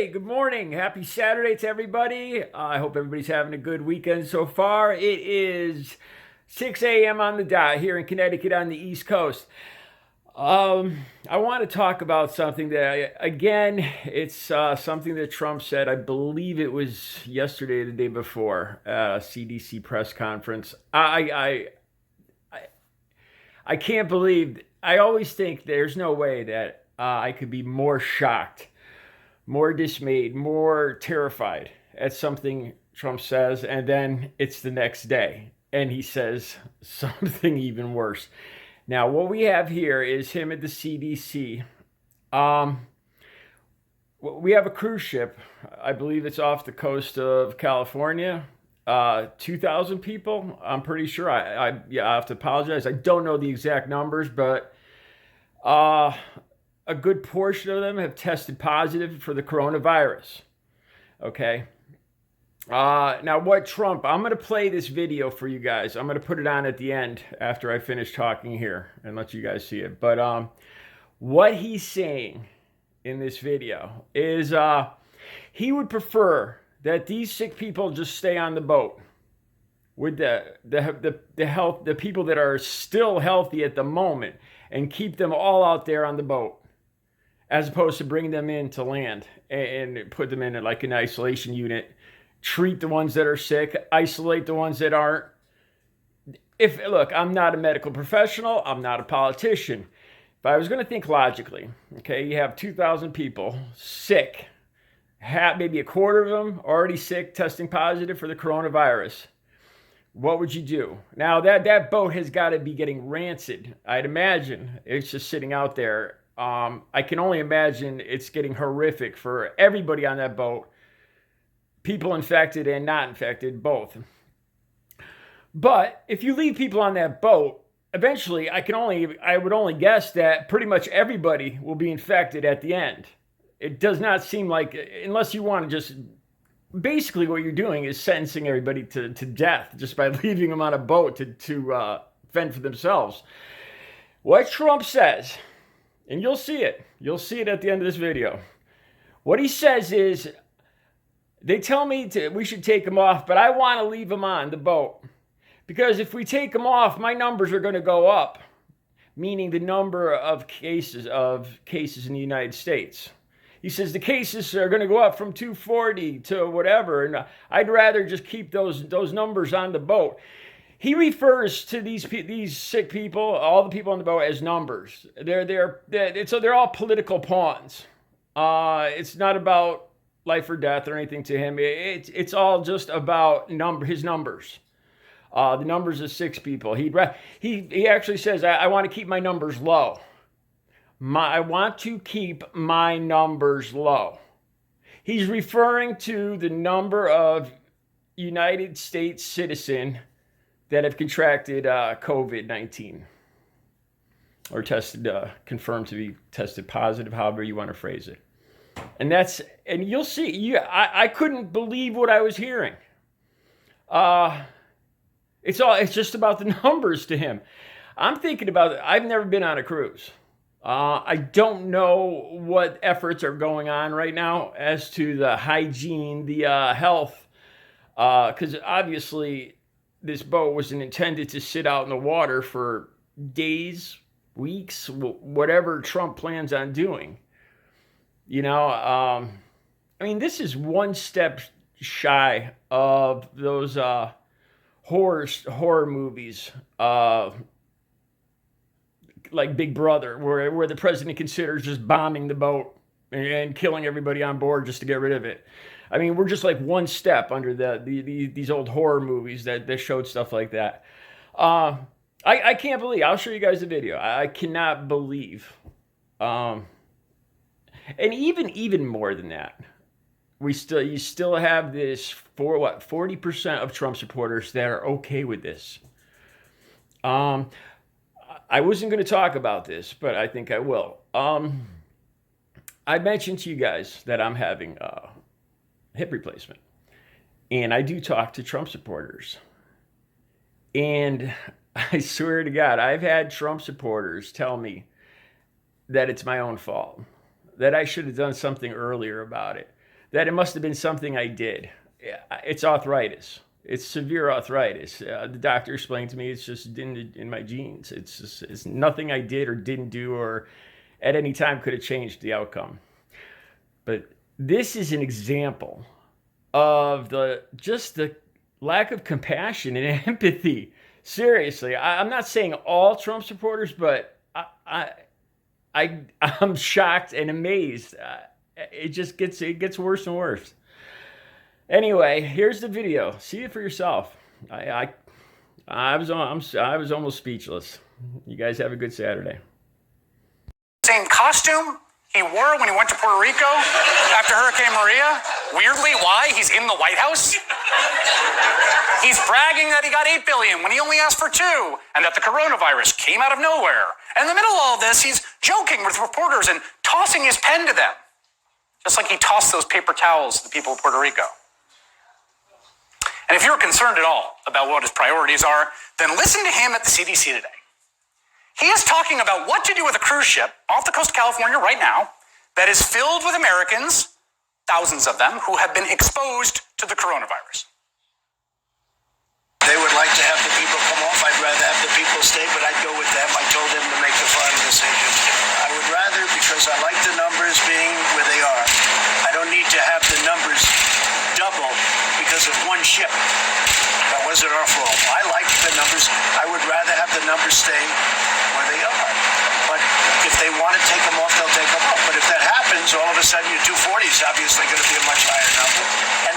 Hey, good morning. Happy Saturday to everybody. I hope everybody's having a good weekend so far. It is 6 a.m. on the dot here in Connecticut on the East Coast. I want to talk about something that, again, it's something that Trump said. I believe it was yesterday or the day before, CDC press conference. I can't believe. I always think there's no way that I could be more shocked, more dismayed, more terrified at something Trump says, and then it's the next day and he says something even worse. Now, what we have here is him at the CDC. We have a cruise ship. I believe it's off the coast of California. 2,000 people, I'm pretty sure. I have to apologize. I don't know the exact numbers, but a good portion of them have tested positive for the coronavirus. Okay. Now, what Trump, I'm going to play this video for you guys. I'm going to put it on at the end after I finish talking here and let you guys see it. But what he's saying in this video is he would prefer that these sick people just stay on the boat with the people that are still healthy at the moment and keep them all out there on the boat, as opposed to bringing them in to land and put them in like an isolation unit, treat the ones that are sick, isolate the ones that aren't. Look, I'm not a medical professional. I'm not a politician. If I was going to think logically, okay, you have 2,000 people sick, maybe a quarter of them already sick, testing positive for the coronavirus. What would you do? Now, that boat has got to be getting rancid. I'd imagine it's just sitting out there. I can only imagine it's getting horrific for everybody on that boat, people infected and not infected, both. But if you leave people on that boat, eventually I would only guess that pretty much everybody will be infected at the end. It does not seem like, unless you want to just, basically what you're doing is sentencing everybody to death just by leaving them on a boat to fend for themselves. What Trump says, and you'll see it at the end of this video. What he says is, they tell me we should take them off, but I want to leave them on the boat. Because if we take them off, my numbers are going to go up, meaning the number of cases in the United States. He says the cases are going to go up from 240 to whatever, and I'd rather just keep those numbers on the boat. He refers to these sick people, all the people on the boat, as numbers. They're all political pawns. It's not about life or death or anything to him. It's all just about his numbers. The numbers of 6 people. He actually says, I want to keep my numbers low. I want to keep my numbers low. He's referring to the number of United States citizens that have contracted COVID-19 or confirmed to be tested positive, however you want to phrase it. And you'll see, I couldn't believe what I was hearing. It's just about the numbers to him. I'm thinking about it. I've never been on a cruise. I don't know what efforts are going on right now as to the hygiene, the health, because obviously this boat wasn't intended to sit out in the water for days, weeks, whatever Trump plans on doing. I mean, this is one step shy of those horror movies, like Big Brother, where the president considers just bombing the boat and killing everybody on board just to get rid of it. I mean, we're just like one step under these old horror movies that showed stuff like that. I can't believe. I'll show you guys the video. I cannot believe. And even more than that, you still have this 40% of Trump supporters that are okay with this. I wasn't going to talk about this, but I think I will. I mentioned to you guys that I'm having a hip replacement, and I do talk to Trump supporters. And I swear to God, I've had Trump supporters tell me that it's my own fault, that I should have done something earlier about it. that it must have been something I did. It's arthritis. It's severe arthritis. The doctor explained to me it's just in my genes. It's nothing I did or didn't do or at any time could have changed the outcome. But this is an example of the lack of compassion and empathy. Seriously, I'm not saying all Trump supporters, but I'm shocked and amazed. It gets worse and worse. Anyway, here's the video. See it for yourself. I was almost speechless. You guys have a good Saturday. Same costume he wore when he went to Puerto Rico after Hurricane Maria. Weirdly, why? He's in the White House. He's bragging that he got $8 billion when he only asked for $2, and that the coronavirus came out of nowhere. And in the middle of all this, he's joking with reporters and tossing his pen to them, just like he tossed those paper towels to the people of Puerto Rico. And if you're concerned at all about what his priorities are, then listen to him at the CDC today. He is talking about what to do with a cruise ship off the coast of California right now that is filled with Americans, thousands of them, who have been exposed to the coronavirus. They would like to have the people come off. I'd rather have the people stay, but I'd go with them. I told them to make the final decision. I would rather, because I like the numbers being where they are. I don't need to have the numbers double because of one ship. That wasn't our fault. I like the numbers. I would rather have the numbers stay where they are. But if they want to take them off, they'll take them off. But if that happens, all of a sudden your 240 is obviously going to be a much higher number. And